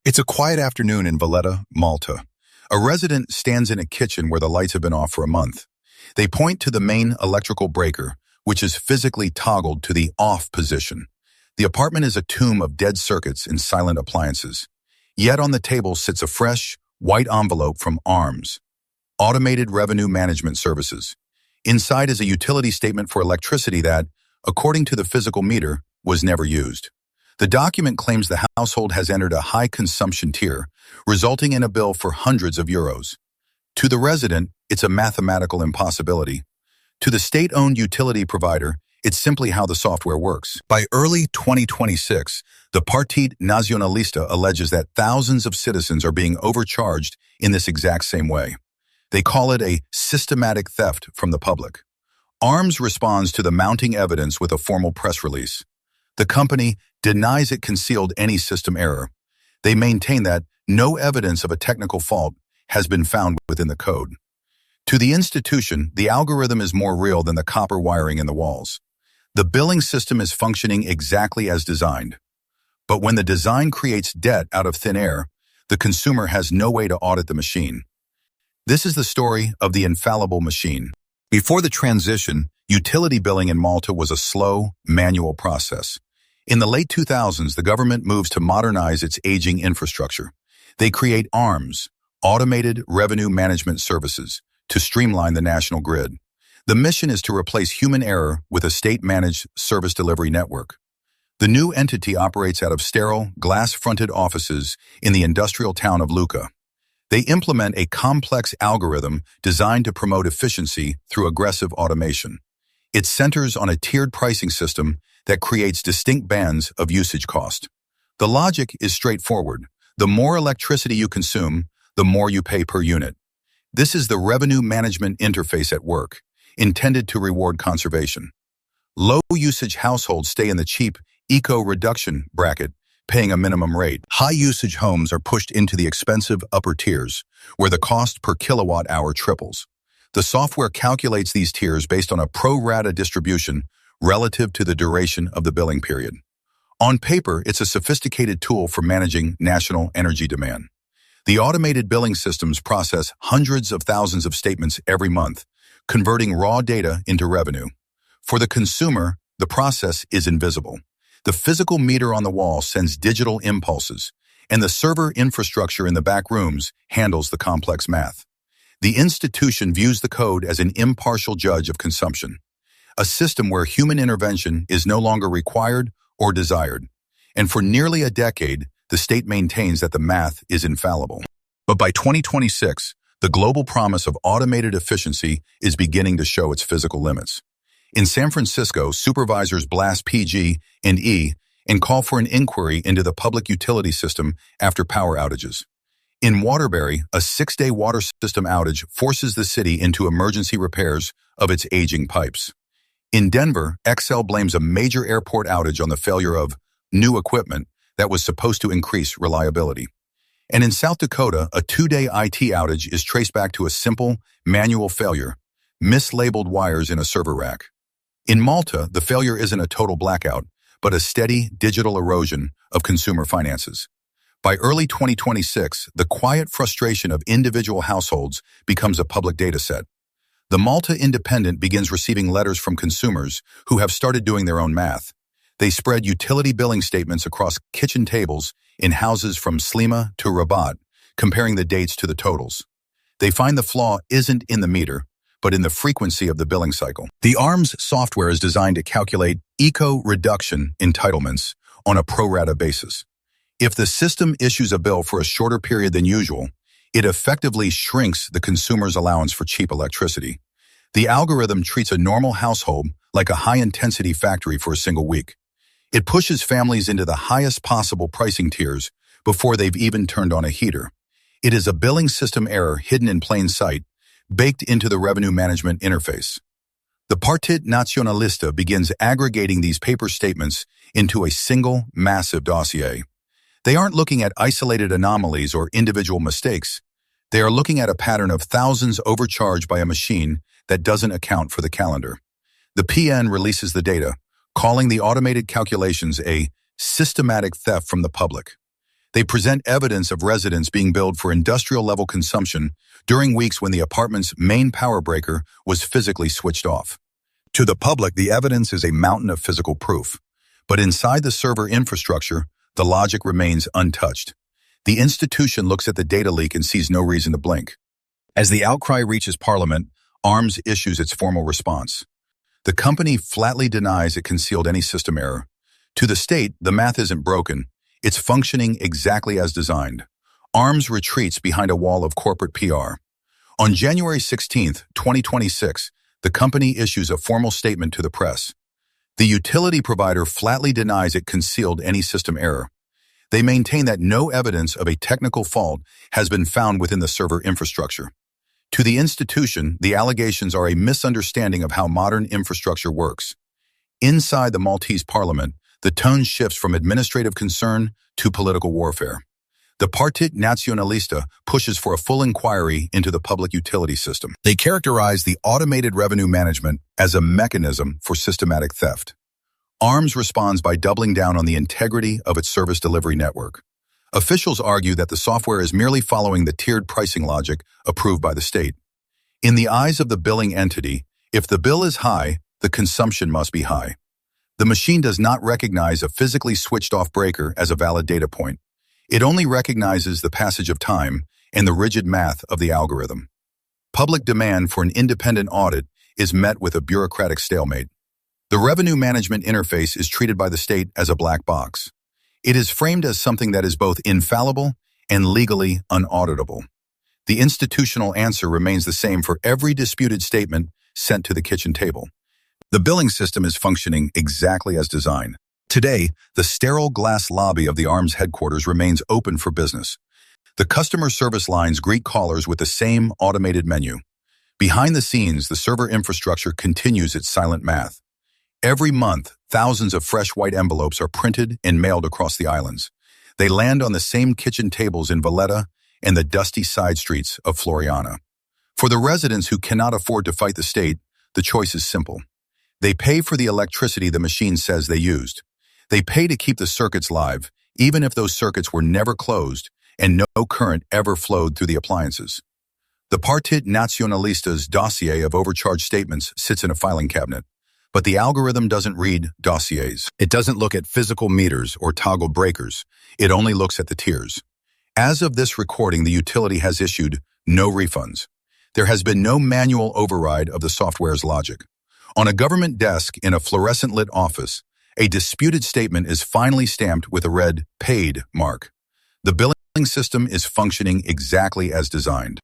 It's a quiet afternoon in Valletta, Malta. A resident stands in a kitchen where the lights have been off for a month. They point to the main electrical breaker, which is physically toggled to the off position. The apartment is a tomb of dead circuits and silent appliances. Yet on the table sits a fresh, white envelope from ARMS, Automated Revenue Management Services. Inside is a utility statement for electricity that, according to the physical meter, was never used. The document claims the household has entered a high consumption tier, resulting in a bill for hundreds of euros. To the resident, it's a mathematical impossibility. To the state-owned utility provider, it's simply how the software works. By early 2026, the Partit Nacionalista alleges that thousands of citizens are being overcharged in this exact same way. They call it a systematic theft from the public. ARMS responds to the mounting evidence with a formal press release. The company denies it concealed any system error. They maintain that no evidence of a technical fault has been found within the code. To the institution, the algorithm is more real than the copper wiring in the walls. The billing system is functioning exactly as designed. But when the design creates debt out of thin air, the consumer has no way to audit the machine. This is the story of the infallible machine. Before the transition, utility billing in Malta was a slow, manual process. In the late 2000s, the government moves to modernize its aging infrastructure. They create ARMS, Automated Revenue Management Services, to streamline the national grid. The mission is to replace human error with a state-managed service delivery network. The new entity operates out of sterile, glass-fronted offices in the industrial town of Lucca. They implement a complex algorithm designed to promote efficiency through aggressive automation. It centers on a tiered pricing system that creates distinct bands of usage cost. The logic is straightforward. The more electricity you consume, the more you pay per unit. This is the revenue management interface at work, intended to reward conservation. Low-usage households stay in the cheap eco-reduction bracket, paying a minimum rate. High-usage homes are pushed into the expensive upper tiers, where the cost per kilowatt-hour triples. The software calculates these tiers based on a pro-rata distribution relative to the duration of the billing period. On paper, it's a sophisticated tool for managing national energy demand. The automated billing systems process hundreds of thousands of statements every month, converting raw data into revenue. For the consumer, the process is invisible. The physical meter on the wall sends digital impulses, and the server infrastructure in the back rooms handles the complex math. The institution views the code as an impartial judge of consumption, a system where human intervention is no longer required or desired. And for nearly a decade, the state maintains that the math is infallible. But by 2026, the global promise of automated efficiency is beginning to show its physical limits. In San Francisco, supervisors blast PG&E and call for an inquiry into the public utility system after power outages. In Waterbury, a 6-day water system outage forces the city into emergency repairs of its aging pipes. In Denver, Xcel blames a major airport outage on the failure of new equipment that was supposed to increase reliability. And in South Dakota, a 2-day IT outage is traced back to a simple, manual failure, mislabeled wires in a server rack. In Malta, the failure isn't a total blackout, but a steady digital erosion of consumer finances. By early 2026, the quiet frustration of individual households becomes a public data set. The Malta Independent begins receiving letters from consumers who have started doing their own math. They spread utility billing statements across kitchen tables in houses from Slima to Rabat, comparing the dates to the totals. They find the flaw isn't in the meter, but in the frequency of the billing cycle. The ARMS software is designed to calculate eco-reduction entitlements on a pro-rata basis. If the system issues a bill for a shorter period than usual, it effectively shrinks the consumer's allowance for cheap electricity. The algorithm treats a normal household like a high-intensity factory for a single week. It pushes families into the highest possible pricing tiers before they've even turned on a heater. It is a billing system error hidden in plain sight, baked into the revenue management interface. The Partit Nacionalista begins aggregating these paper statements into a single, massive dossier. They aren't looking at isolated anomalies or individual mistakes. They are looking at a pattern of thousands overcharged by a machine that doesn't account for the calendar. The PN releases the data, calling the automated calculations a systematic theft from the public. They present evidence of residents being billed for industrial-level consumption during weeks when the apartment's main power breaker was physically switched off. To the public, the evidence is a mountain of physical proof. But inside the server infrastructure, the logic remains untouched. The institution looks at the data leak and sees no reason to blink. As the outcry reaches Parliament, ARMS issues its formal response. The company flatly denies it concealed any system error. To the state, the math isn't broken. It's functioning exactly as designed. ARMS retreats behind a wall of corporate PR. On January 16, 2026, the company issues a formal statement to the press. The utility provider flatly denies it concealed any system error. They maintain that no evidence of a technical fault has been found within the server infrastructure. To the institution, the allegations are a misunderstanding of how modern infrastructure works. Inside the Maltese parliament, the tone shifts from administrative concern to political warfare. The Partit Nacionalista pushes for a full inquiry into the public utility system. They characterize the automated revenue management as a mechanism for systematic theft. ARMS responds by doubling down on the integrity of its service delivery network. Officials argue that the software is merely following the tiered pricing logic approved by the state. In the eyes of the billing entity, if the bill is high, the consumption must be high. The machine does not recognize a physically switched-off breaker as a valid data point. It only recognizes the passage of time and the rigid math of the algorithm. Public demand for an independent audit is met with a bureaucratic stalemate. The revenue management interface is treated by the state as a black box. It is framed as something that is both infallible and legally unauditable. The institutional answer remains the same for every disputed statement sent to the kitchen table. The billing system is functioning exactly as designed. Today, the sterile glass lobby of the ARMS headquarters remains open for business. The customer service lines greet callers with the same automated menu. Behind the scenes, the server infrastructure continues its silent math. Every month, thousands of fresh white envelopes are printed and mailed across the islands. They land on the same kitchen tables in Valletta and the dusty side streets of Floriana. For the residents who cannot afford to fight the state, the choice is simple. They pay for the electricity the machine says they used. They pay to keep the circuits live, even if those circuits were never closed and no current ever flowed through the appliances. The Partit Nacionalista's dossier of overcharged statements sits in a filing cabinet. But the algorithm doesn't read dossiers. It doesn't look at physical meters or toggle breakers. It only looks at the tiers. As of this recording, the utility has issued no refunds. There has been no manual override of the software's logic. On a government desk in a fluorescent-lit office, a disputed statement is finally stamped with a red "paid" mark. The billing system is functioning exactly as designed.